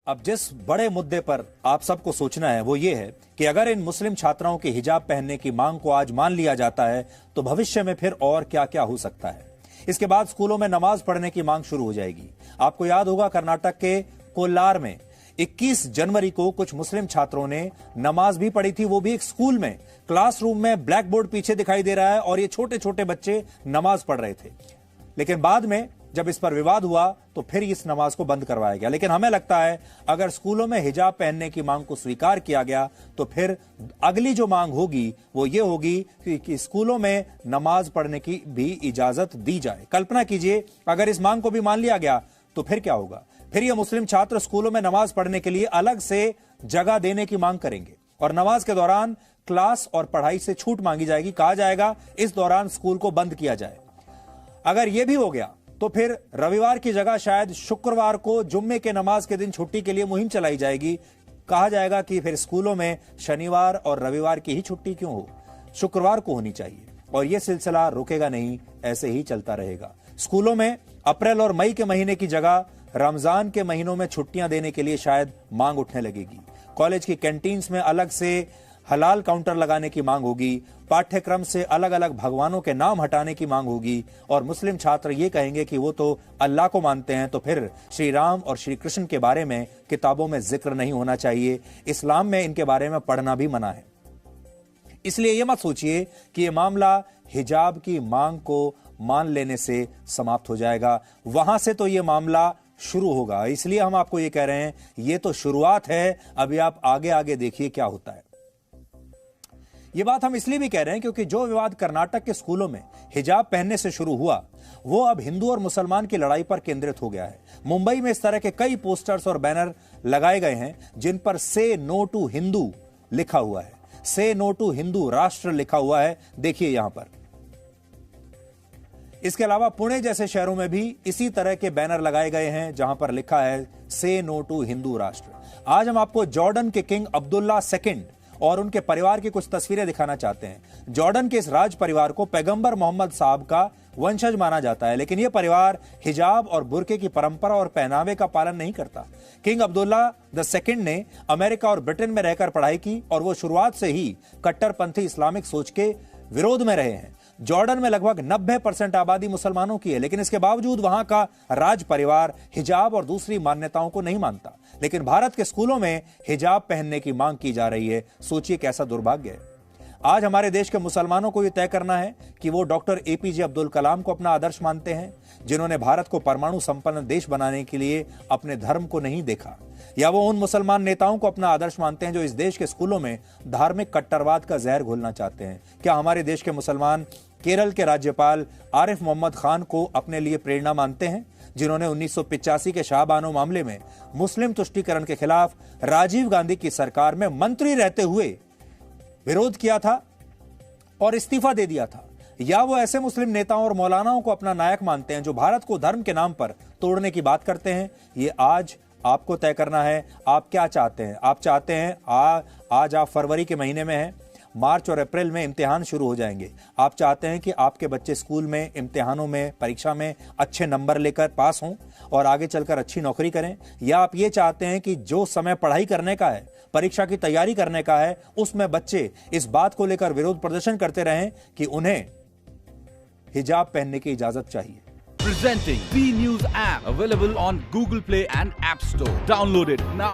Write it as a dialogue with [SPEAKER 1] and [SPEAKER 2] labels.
[SPEAKER 1] अब जिस बड़े मुद्दे पर आप सबको सोचना है वो ये है कि अगर इन मुस्लिम छात्राओं के हिजाब पहनने की मांग को आज मान लिया जाता है तो भविष्य में फिर और क्या क्या हो सकता है। इसके बाद स्कूलों में नमाज पढ़ने की मांग शुरू हो जाएगी। आपको याद होगा कर्नाटक के कोल्लार में 21 जनवरी को कुछ मुस्लिम छात्रों ने नमाज भी पढ़ी थी, वो भी एक स्कूल में। क्लासरूम में ब्लैक बोर्ड पीछे दिखाई दे रहा है और ये छोटे छोटे बच्चे नमाज पढ़ रहे थे। लेकिन बाद में जब इस पर विवाद हुआ तो फिर इस नमाज को बंद करवाया गया। लेकिन हमें लगता है अगर स्कूलों में हिजाब पहनने की मांग को स्वीकार किया गया तो फिर अगली जो मांग होगी वो ये होगी कि स्कूलों में नमाज पढ़ने की भी इजाजत दी जाए। कल्पना कीजिए अगर इस मांग को भी मान लिया गया तो फिर क्या होगा। फिर ये मुस्लिम छात्र स्कूलों में नमाज पढ़ने के लिए अलग से जगह देने की मांग करेंगे और नमाज के दौरान क्लास और पढ़ाई से छूट मांगी जाएगी। कहा जाएगा इस दौरान स्कूल को बंद किया जाए। अगर यह भी हो गया तो फिर रविवार की जगह शायद शुक्रवार को जुम्मे के नमाज के दिन छुट्टी के लिए मुहिम चलाई जाएगी। कहा जाएगा कि फिर स्कूलों में शनिवार और रविवार की ही छुट्टी क्यों हो, शुक्रवार को होनी चाहिए। और यह सिलसिला रुकेगा नहीं, ऐसे ही चलता रहेगा। स्कूलों में अप्रैल और मई के महीने की जगह रमजान के महीनों में छुट्टियां देने के लिए शायद मांग उठने लगेगी। कॉलेज की कैंटीन्स में अलग से हलाल काउंटर लगाने की मांग होगी। पाठ्यक्रम से अलग अलग भगवानों के नाम हटाने की मांग होगी और मुस्लिम छात्र ये कहेंगे कि वो तो अल्लाह को मानते हैं, तो फिर श्री राम और श्री कृष्ण के बारे में किताबों में जिक्र नहीं होना चाहिए। इस्लाम में इनके बारे में पढ़ना भी मना है। इसलिए ये मत सोचिए कि ये मामला हिजाब की मांग को मान लेने से समाप्त हो जाएगा। वहां से तो ये मामला शुरू होगा। इसलिए हम आपको ये कह रहे हैं ये तो शुरुआत है, अभी आप आगे आगे देखिए क्या होता है। ये बात हम इसलिए भी कह रहे हैं क्योंकि जो विवाद कर्नाटक के स्कूलों में हिजाब पहनने से शुरू हुआ वो अब हिंदू और मुसलमान की लड़ाई पर केंद्रित हो गया है। मुंबई में इस तरह के कई पोस्टर्स और बैनर लगाए गए हैं जिन पर से नो टू हिंदू लिखा हुआ है, से नो टू हिंदू राष्ट्र लिखा हुआ है। देखिए यहां पर। इसके अलावा पुणे जैसे शहरों में भी इसी तरह के बैनर लगाए गए हैं जहां पर लिखा है से नो टू हिंदू राष्ट्र। आज हम आपको जॉर्डन के किंग अब्दुल्ला II और उनके परिवार की कुछ तस्वीरें दिखाना चाहते हैं। जॉर्डन के इस राज परिवार को पैगंबर मोहम्मद साहब का वंशज माना जाता है, लेकिन यह परिवार हिजाब और बुर्के की परंपरा और पहनावे का पालन नहीं करता। किंग अब्दुल्ला II ने अमेरिका और ब्रिटेन में रहकर पढ़ाई की और वो शुरुआत से ही कट्टरपंथी इस्लामिक सोच के विरोध में रहे हैं। जॉर्डन में लगभग 90% आबादी मुसलमानों की है, लेकिन इसके बावजूद वहां का राज परिवार हिजाब और दूसरी मान्यताओं को नहीं मानता। लेकिन भारत के स्कूलों में हिजाब पहनने की मांग की जा रही है। सोचिए कैसा दुर्भाग्य है। आज हमारे देश के मुसलमानों को यह तय करना है कि वो डॉक्टर APJ अब्दुल कलाम को अपना आदर्श मानते हैं, जिन्होंने भारत को परमाणु संपन्न देश बनाने के लिए अपने धर्म को नहीं देखा, या वो उन मुसलमान नेताओं को अपना आदर्श मानते हैं जो इस देश के स्कूलों में धार्मिक कट्टरवाद का जहर घोलना चाहते हैं। क्या हमारे देश के मुसलमान केरल के राज्यपाल आरिफ मोहम्मद खान को अपने लिए प्रेरणा मानते हैं, जिन्होंने 1985 के शाहबानो मामले में मुस्लिम तुष्टीकरण के खिलाफ राजीव गांधी की सरकार में मंत्री रहते हुए विरोध किया था और इस्तीफा दे दिया था? या वो ऐसे मुस्लिम नेताओं और मौलानाओं को अपना नायक मानते हैं जो भारत को धर्म के नाम पर तोड़ने की बात करते हैं? ये आज आपको तय करना है। आप क्या चाहते हैं? आप चाहते हैं आज आप फरवरी के महीने में हैं, मार्च और अप्रैल में इम्तिहान शुरू हो जाएंगे। आप चाहते हैं कि आपके बच्चे स्कूल में इम्तिहानों में परीक्षा में अच्छे नंबर लेकर पास हों और आगे चलकर अच्छी नौकरी करें? या आप ये चाहते हैं कि जो समय पढ़ाई करने का है, परीक्षा की तैयारी करने का है, उसमें बच्चे इस बात को लेकर विरोध प्रदर्शन करते रहें कि उन्हें हिजाब पहनने की इजाजत चाहिए?
[SPEAKER 2] Presenting B News app available on Google Play and App Store. Download it now.